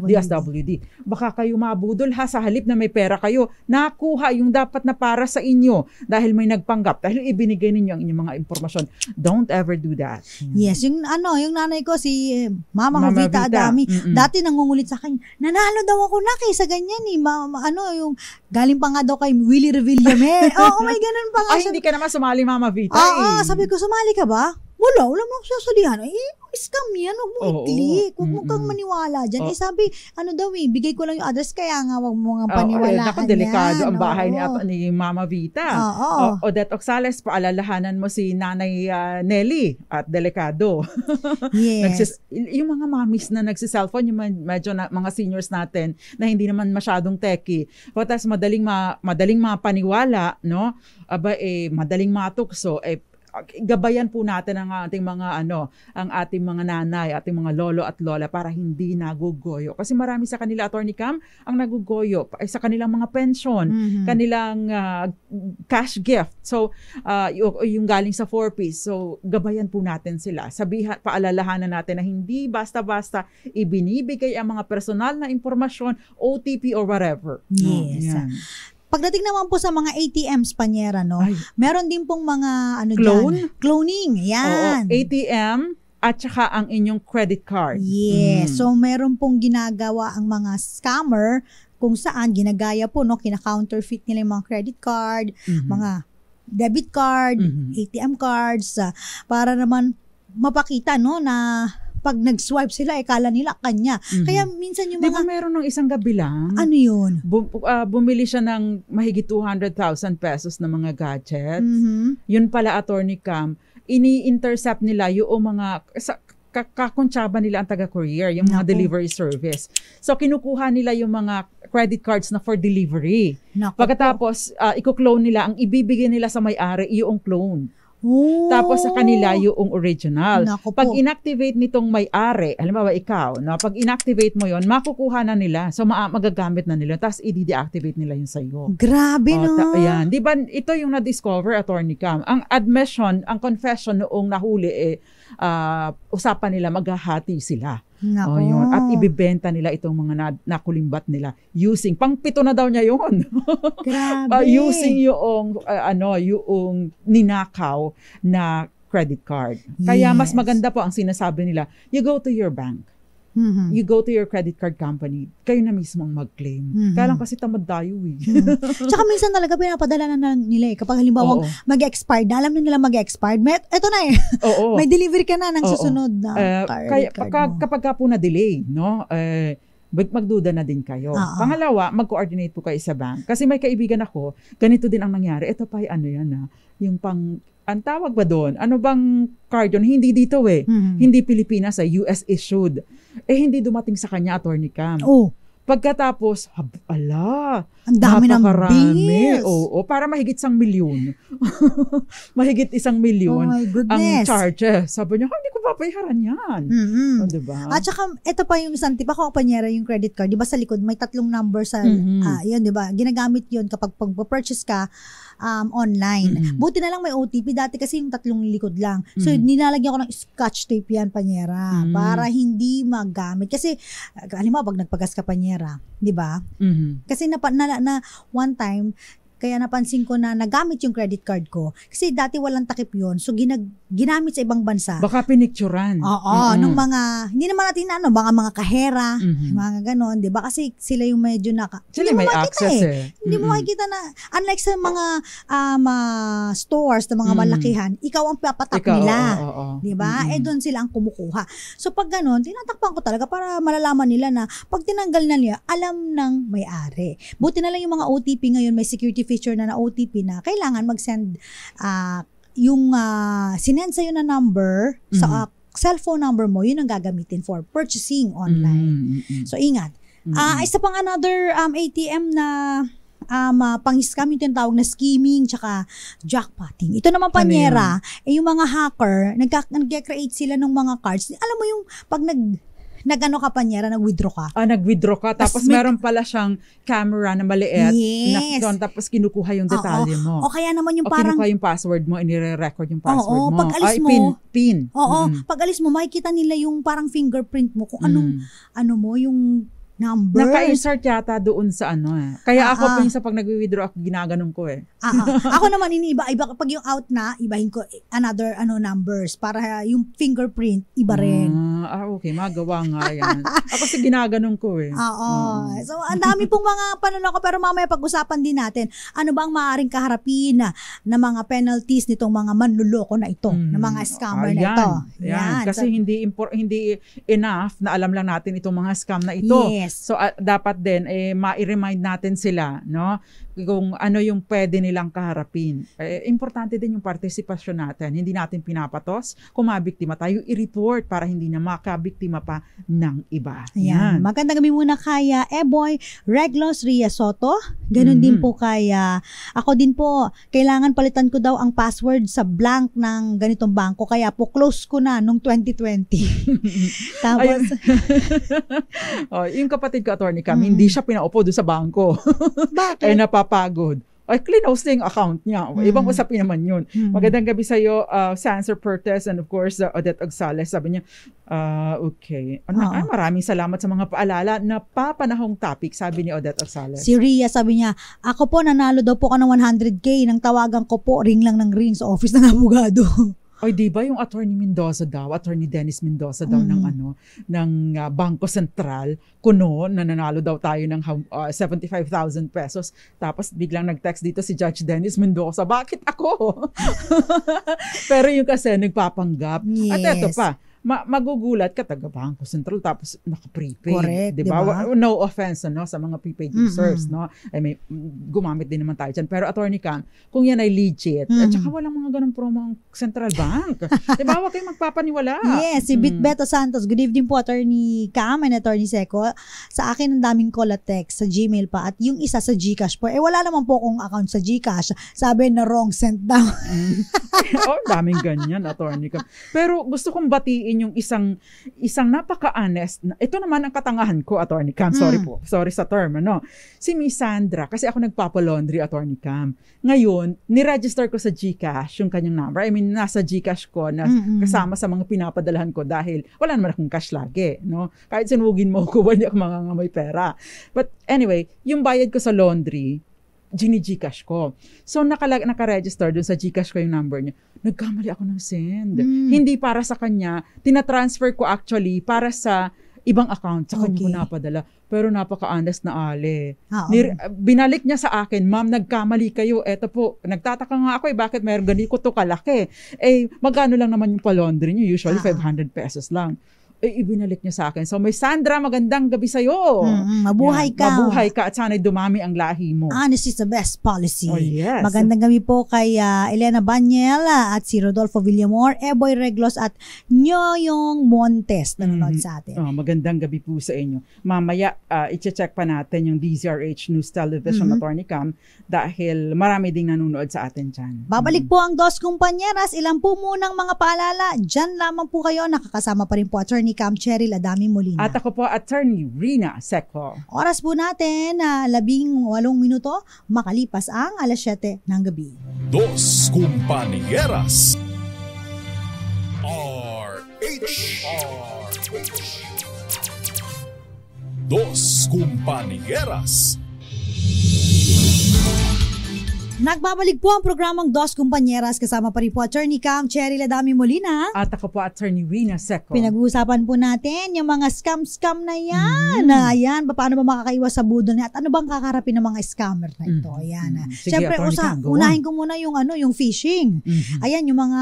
DSWD. Baka kayo mabudol sa halip na may pera kayo, nakuha yung dapat na para sa inyo dahil may nagpanggap, dahil ibinigay ninyo ang inyong mga impormasyon. Don't ever do that. Yes, yung nanay ko si Mama Jovita Adami, dati nangungulit sa akin, nanalo daw ako na kaysa ganyan yung galing pa nga daw kay Willie Revillame. May ganun pa nga. Hindi ka naman sumali, Mama Vita. Sabi ko, sumali ka ba? Wala mo akong sasalihan. Scam yan, huwag mo i-click. Huwag mo kang maniwala dyan. Sabi, bigay ko lang yung address, kaya nga huwag mo nga paniwalaan yan. Delikado ang bahay ni Mama Vita. Odette Oxales, paalalahanan mo si Nanay Nelly at delikado. Yes. Yung mga mamis na nagsiselfone, yung medyo mga seniors natin na hindi naman masyadong techie. Tapos madaling mapaniwala, no? Madaling matukso, gabayan po natin ang ating mga nanay, ating mga lolo at lola para hindi nagugoyo. Kasi marami sa kanila, Attorney Cam, ang nagugoyo sa kanilang mga pension, kanilang cash gift. So, yung galing sa 4Ps. So, gabayan po natin sila. Paalalahanan natin na hindi basta-basta ibinibigay ang mga personal na impormasyon, OTP or whatever. Yes. Pagdating naman po sa mga ATMs, Panyera, meron din pong mga cloning. Yan. ATM at saka ang inyong credit card. Yes. So, meron pong ginagawa ang mga scammer kung saan ginagaya po, kina-counterfeit nila yung mga credit card, mga debit card, ATM cards, para naman mapakita, na pag nag-swipe sila, kala nila kanya. Kaya minsan yung mga... Di ba meron ng isang gabi lang? Ano yun? Bumili siya ng mahigit 200,000 pesos na mga gadgets. Yun pala, Attorney Cam, ini-intercept nila yung mga... kakuntsaba nila ang taga-courier, yung mga delivery service. So, kinukuha nila yung mga credit cards na for delivery. Pagkatapos, i-clone nila, ang ibibigay nila sa may-ari, yung clone. Tapos sa kanila yung original. Pag inactivate nitong may-ari, halimbawa ikaw, pag inactivate mo yon, makukuha na nila. So magagamit na nila. Tapos i-deactivate nila yun sa iyo. Grabe, Ayan. Di ba ito yung na-discover, Attorney Cam? Ang admission, ang confession noong nahuli, usapan nila maghahati sila. Yun. At ibibenta nila itong mga nakulimbat nila using, pang-7 na daw niya yun. Grabe. Using yung ninakaw na credit card. Kaya mas maganda po ang sinasabi nila, you go to your bank. You go to your credit card company, kayo na mismo ang mag-claim. Kaya lang kasi tamad tayo Tsaka minsan talaga pinapadala na nila kapag halimbawa mag-expired, alam na nila mag-expired, eto na may delivery ka na ng susunod na card mo. Kapag ka po na-delay, magduda na din kayo. Pangalawa, mag-coordinate po kayo sa bank. Kasi may kaibigan ako, ganito din ang nangyari. Ito pa, ano yan yung ang tawag ba doon? Ano bang card yun? Hindi dito Hindi Pilipinas, US issued. Hindi dumating sa kanya, Attorney Cam. Pagkatapos, ang dami ng bills. Oo, para mahigit 1 milyon. Mahigit 1 milyon ang charges. Sabi niya, hindi ko papayaran yan. Diba? At saka, ito pa yung isang tip. Ako, panyera yung credit card. Diba sa likod, may 3 number sa, yun, diba? Ginagamit yun kapag pag-purchase ka online. Buti na lang may OTP. Dati kasi yung 3 likod lang. So, nilalagyan ko ng scotch tape yan, panyera. Para hindi magamit. Kasi, halimbawa, pag nagpagas ka, panyera, di ba? Kasi na one time, kaya napansin ko na nagamit yung credit card ko. Kasi dati walang takip yun. So, ginamit sa ibang bansa. Baka pinicturan. Oo. Nung hindi naman natin mga kahera, mga ganon. Diba? Kasi sila yung medyo sila may access Hindi mo makikita na, unlike sa mga stores, na mga malakihan, ikaw ang papatak nila. Diba? Doon sila ang kumukuha. So, pag ganon, tinatakpan ko talaga para malalaman nila na pag tinanggal na nila, alam ng may-ari. Buti na lang yung mga OTP ngayon, may security feature na OTP na kailangan mag-send yung sinend sa'yo na number sa cellphone number mo, yun ang gagamitin for purchasing online. So, ingat. Isa pang another ATM na pang-scam, yung tinatawag na skimming tsaka jackpotting. Ito naman, panyera, yung mga hacker, nag-create sila ng mga cards. Alam mo yung pag nag-ano ka, panyera, nag-withdraw ka. Nag-withdraw ka. Tapos meron pala siyang camera na maliit. Yes. Tapos kinukuha yung detalye mo. O kaya naman yung parang... kinukuha yung password mo, inire-record yung password mo. Pag-alis mo... Pin. Pag-alis mo, makikita nila yung parang fingerprint mo. Kung anong, mo, yung number. Naka-insert yata doon sa Kaya ako pinsa pag nag-withdraw ako, ginaganon ko Ako naman, iba pag yung out na, ibahin ko another numbers para yung fingerprint, iba rin. Okay. Magawa nga yan. Ako kasi ginaganon ko So, ang dami pong mga panunoko, pero mamaya pag-usapan din natin, ano ba ang maaaring kaharapin na mga penalties nitong mga manluloko na ito, na mga scammer na ito. Yan. Kasi hindi enough na alam lang natin itong mga scam na ito. Yes. So dapat din ma-remind natin sila, no? Kung ano yung pwede nilang kaharapin. Importante din yung partisipasyon natin. Hindi natin pinapatos. Kung mabiktima tayo, i-report para hindi na makabiktima pa ng iba. Yan. Magandang gabi muna kaya Eboy Reglos Ria Soto. Ganon din po kaya ako din po, kailangan palitan ko daw ang password sa blank ng ganitong bangko. Kaya po close ko na nung 2020. Tapos yung kapatid ko, Attorney Cam, hindi siya pinaupo doon sa bangko. Bakit? Napapagod. Close na yung account niya. Ibang usapin naman yun. Magandang gabi sa'yo, Sanser Pertes, and of course, Odette Agsales. Sabi niya, okay. Maraming salamat sa mga paalala na papanahong topic, sabi ni Odette Agsales. Si Ria, sabi niya, ako po, nanalo daw po ka ng 100K. Nang tawagan ko po, ring lang ng ring sa office ng abogado. Di ba yung Attorney Dennis Mendoza daw ng Bangko Sentral, kuno, nananalo daw tayo ng 75,000 pesos. Tapos biglang nag-text dito si Judge Dennis Mendoza, bakit ako? Pero yung kasi nagpapanggap. Yes. At eto pa, magugulat ka, taga Bangko Sentral, tapos naka-prepaid. Correct, diba? No offense sa mga prepaid users. No? May gumamit din naman tayo dyan. Pero Attorney Cam, kung yan ay legit, at saka walang mga ganong promo ang Central Bank. Diba? Huwag kayong magpapaniwala. Yes, si Bitbeto Santos. Good evening po, Attorney Cam and Attorney Seco. Sa akin, ang daming call at text sa Gmail pa. At yung isa sa GCash po. Wala naman po akong account sa GCash. Sabi na wrong sent daw. Daming ganyan, Attorney Cam. Pero gusto kong batiin yung isang napaka-honest. Ito naman ang katangahan ko, Attorney Cam. Sorry sa term, Si Miss Sandra, kasi ako nagpapalaundry, Attorney Cam. Ngayon, ni-register ko sa GCash yung kanyang number. I mean, nasa GCash ko na kasama sa mga pinapadalahan ko dahil wala naman akong cash lagi, no? Kahit sinugin mo ko, wala akong mangangamoy pera. But anyway, yung bayad ko sa laundry, gini-GCash ko. So, naka-register dun sa GCash ko yung number niya. Nagkamali ako ng send. Hindi para sa kanya. Tina-transfer ko actually para sa ibang account. Sa kanya ko napadala. Pero napaka-honest na ale. Binalik niya sa akin, ma'am, nagkamali kayo. Eto po, nagtataka nga ako bakit mayroon ganito to kalaki. Magkano lang naman yung pa-laundry niyo? Usually 500 pesos lang. ibinalik niya sa akin. So may Sandra, magandang gabi sa'yo. Mabuhay ka. Mabuhay ka at sana'y dumami ang lahi mo. Honesty is the best policy. Oh, yes. Magandang gabi po kay Elena Banyel at si Rodolfo Villamor, Eboy Reglos at Nyoyong Montes nanonood sa atin. Magandang gabi po sa inyo. Mamaya, i-check pa natin yung DZRH News Television Attorney Cam dahil marami ding nanonood sa atin dyan. Babalik po ang Dos Kumpanyeras. Ilan po munang mga paalala. Diyan lamang po kayo. Nakakasama pa rin po Attorney Cam Cheryl Adami Molina. At ako po, Attorney Rina Seco. Oras po natin, 18 minuto, makalipas ang 7 ng gabi. Dos Compañeras. RH. Dos Compañeras. Nagbabalik po ang programang Dos Compañeras kasama pa rin po Attorney Cam Cheryl Adami Molina. At ako po, Attorney Rina Seco. Pinag-uusapan po natin yung mga scam na yan. Ayan, paano ba makakaiwas sa budol niya? At ano bang kakarapin ng mga scammer na ito? Ayan. Sige, Siyempre, unahin ko muna yung phishing. Ayan, yung mga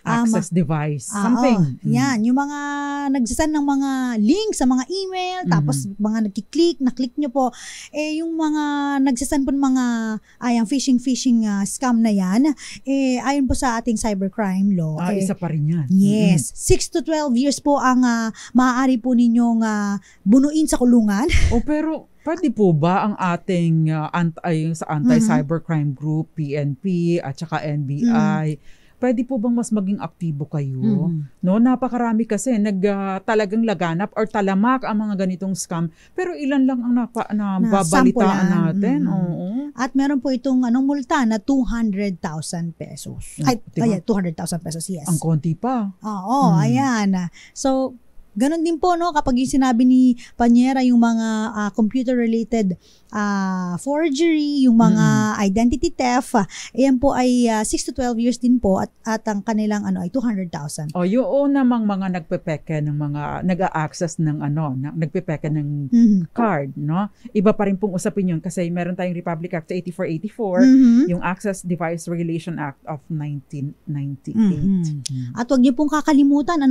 access device. Something. Yan, yung mga nagsasend ng mga links sa mga email, tapos mga naklik nyo po, yung mga nagsasend po ng mga phishing scam na yan, ayon po sa ating cybercrime law. Isa pa rin yan. Yes. 6 to 12 years po ang maaari po ninyong bunuin sa kulungan. Pero pwede po ba ang ating anti-cybercrime group, PNP at saka NBI, pwede po bang mas maging aktibo kayo? No, napakarami kasi talagang laganap or talamak ang mga ganitong scam, pero ilan lang ang nababalitaan natin. Oo. At meron po itong multa na 200,000 pesos. Diba? 200,000 pesos, yes. Ang konti pa. Oo, ayan. So, ganun din po, no, kapag yung sinabi ni Panyera, yung mga computer-related forgery, yung mga identity theft, ayan po ay 6 to 12 years din po at ang kanilang ay 200,000. Yung namang mga nagpepeke ng mga nag-a-access ng nagpepeke ng card, no? Iba pa rin pong usapin yun kasi meron tayong Republic Act 8484, yung Access Device Regulation Act of 1998. At wag niyo pong kakalimutan,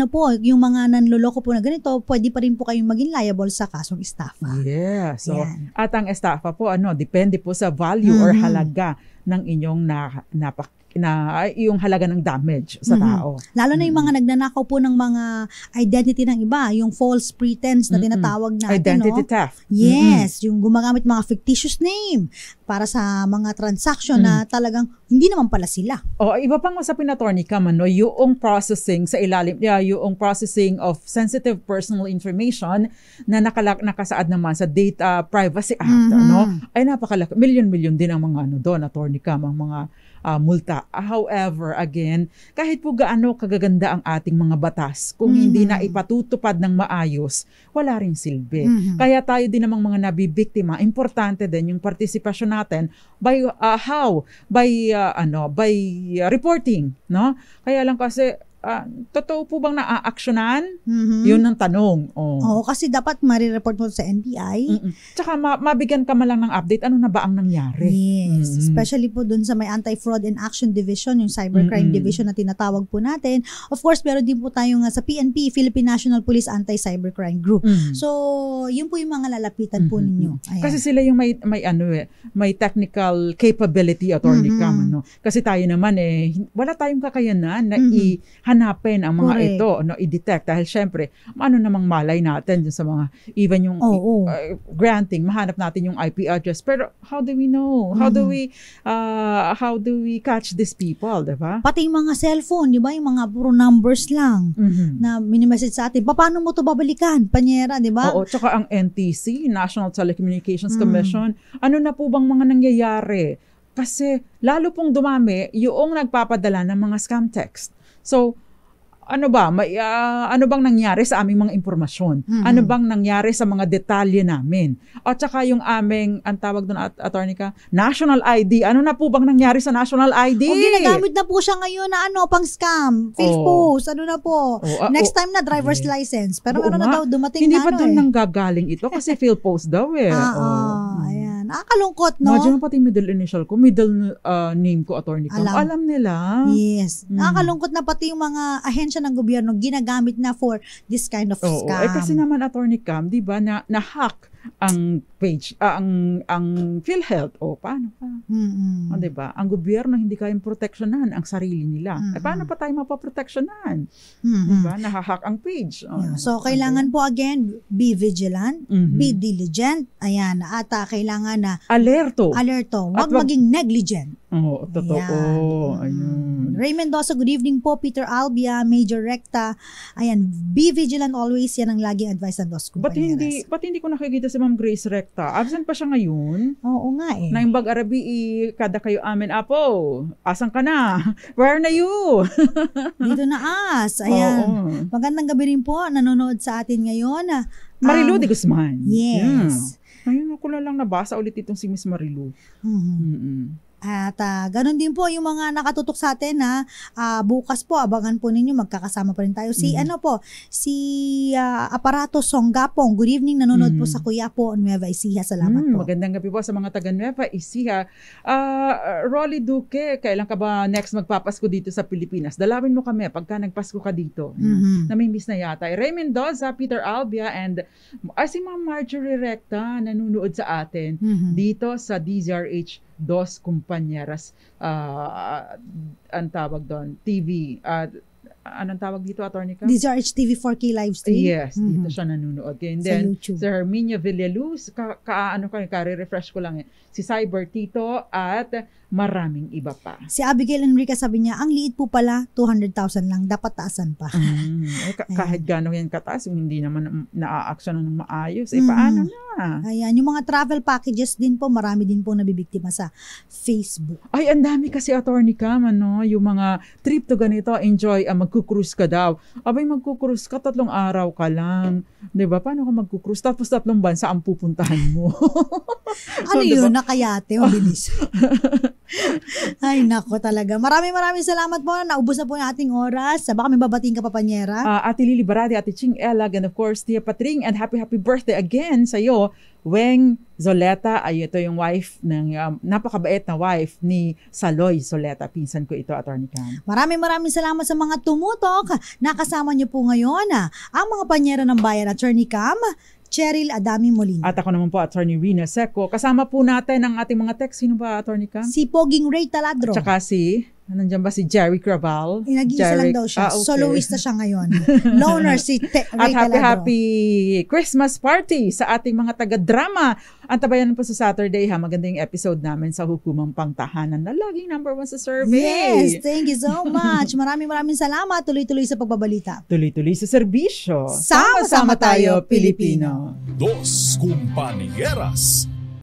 yung mga nanloloko po na ganito, pwede pa rin po kayong maging liable sa kasong estafa. Yeah. So, at ang estafa po, depende po sa value or halaga ng inyong yung halaga ng damage sa tao. Lalo na yung mga nagnanakaw po ng mga identity ng iba, yung false pretense na tinatawag natin. Identity theft. Yes, yung gumagamit mga fictitious name para sa mga transaction na talagang hindi naman pala sila. Iba pang usapin, Attorney Cam, yung processing sa ilalim, yung processing of sensitive personal information na nakasaad naman sa Data Privacy Act, ay napakalaki. Milyon-milyon din ang mga doon, Attorney Cam, ang mga multa. However, again, kahit po gaano kagaganda ang ating mga batas, kung hindi na ipatutupad ng maayos, wala ring silbi. Kaya tayo din namang mga nabibiktima, importante din yung partisipasyon natin by by reporting, no? Kaya lang kasi totoo po bang naaaksyonan? Yun ang tanong. Oo, kasi dapat marireport mo sa NBI. Tsaka mabigyan ka man lang ng update, ano na ba ang nangyari? Yes, especially po dun sa may Anti-Fraud and Action Division, yung Cybercrime Division na tinatawag po natin. Of course, meron din po tayong sa PNP, Philippine National Police Anti-Cybercrime Group. So, yun po yung mga lalapitan po ninyo. Ayan. Kasi sila yung may technical capability, Attorney Cam, Kasi tayo naman wala tayong kakayanan na hanapin ang mga ito, i-detect. Dahil syempre, namang malay natin sa mga, even yung granting, mahanap natin yung IP address. Pero how do we know? How do we catch these people, diba? Pati yung mga cellphone, diba? Yung mga puro numbers lang na minimessage sa atin. Paano mo to babalikan? Panyera, diba? Oo, tsaka ang NTC, National Telecommunications Commission, ano na po bang mga nangyayari? Kasi lalo pong dumami yung nagpapadala ng mga scam text. So, ano bang nangyari sa aming mga impormasyon? Ano bang nangyari sa mga detalye namin? At saka yung aming, ang tawag doon, Attorney ka, National ID. Ano na po bang nangyari sa National ID? Ginagamit na po siya ngayon na pang scam. PhilPost, ano na po. Next time na, driver's license. Pero meron na daw dumating hindi na pa doon nang gagaling ito kasi PhilPost daw Ayan. Nakakalungkot, no? Imagine pati middle initial ko, middle name ko, Attorney Cam. Alam nila. Yes. Nakakalungkot na pati yung mga ahensya ng gobyerno ginagamit na for this kind of scam. Kasi naman, Attorney Cam, di ba, na-hack ang page, ang PhilHealth. Paano pa? Di ba? Ang gobyerno hindi kayang proteksyonan ang sarili nila. Paano pa tayo mapaproteksyonan? Di ba? Nahahack ang page. So, kailangan po again, be vigilant, be diligent, ayan, at kailangan na alerto. Huwag maging negligent. Totoo. Ayun. Ray Mendoza, good evening po. Peter Albia, Major Recta. Ayan, be vigilant always. Yan ang laging advice ng Dos Compañeras. Ba't hindi ko nakikita si Ma'am Grace Recta? Absent pa siya ngayon? Oo nga eh. Naimbag Arabi, kada kayo amin, Apo. Asan ka na? Where na you? Dito na Ayan. Magandang gabi rin po. Nanonood sa atin ngayon. Marilu de Guzman. Yes. Ayun, ako lang nabasa ulit itong si Miss Marilu. At ganun din po yung mga nakatutok sa atin na bukas po, abangan po ninyo, magkakasama pa rin tayo. Si Aparato Songgapong, good evening, nanonood po sa Kuya po, Nueva Ecija, salamat po. Magandang gabi po sa mga taga Nueva Ecija. Rolly Duque, kailan ka ba next magpapasko dito sa Pilipinas? Dalawin mo kami pagka nagpasko ka dito. Namimiss na yata. Ray Mendoza, Peter Albia, and si Ma'am Marjorie Recta, nanonood sa atin dito sa DZRH Dos Compañeras, ang tawag doon, TV. Anong tawag dito, Attorney Cam? DZRH TV 4K live stream. Yes, dito siya nanonood. And then, si Herminia Villaluz, ka-refresh ko lang si Cyber Tito, at maraming iba pa. Si Abigail Enrica sabi niya, ang liit po pala, 200,000 lang, dapat taasan pa. Kahit gano'n yan kataas, hindi naman na-a-action ng maayos. Paano na? Ayan, yung mga travel packages din po, marami din po nabibiktima sa Facebook. Ay, ang dami kasi, Attorney Cam, yung mga trip to ganito, enjoy, magkukrus ka daw. Abay, magkukrus ka, 3 araw ka lang. Diba? Paano ka magkukrus? Tapos 3 bansa ang pupuntahan mo. Ano yun? Nakayate, mabilis. Ay, nako talaga. Maraming salamat po. Naubos na po yung ating oras. Baka may babating ka pa, Panyera. Ate Lily Baradi, Ate Ching Elag, and of course, Tia Patring, and happy birthday again sa'yo, Weng Zoleta. Ay, ito yung wife ng, napakabait na wife ni Saloy Zoleta. Pinsan ko ito, Attorney Cam. Maraming salamat sa mga tumutok. Nakasama niyo po ngayon ang mga Panyera ng Bayan, Attorney Cam, Cheryl Adami Molina. At ako naman po, Attorney Rina Seco. Kasama po natin ang ating mga text. Sino ba, Attorney Cam? Si Poging Ray Taladro. At saka nandiyan ba si Jerry Craval? Nag-iisa lang daw siya. Okay. Soloista siya ngayon. Loner si Ray At Taladro. happy Christmas party sa ating mga taga-drama. Antabayan po sa Saturday, maganda yung episode namin sa Hukumang Pangtahanan na laging #1 sa survey. Yes, thank you so much. Maraming salamat. Tuloy-tuloy sa pagbabalita. Tuloy-tuloy sa serbisyo. Sama-sama tayo, Pilipino. Dos Compañeras.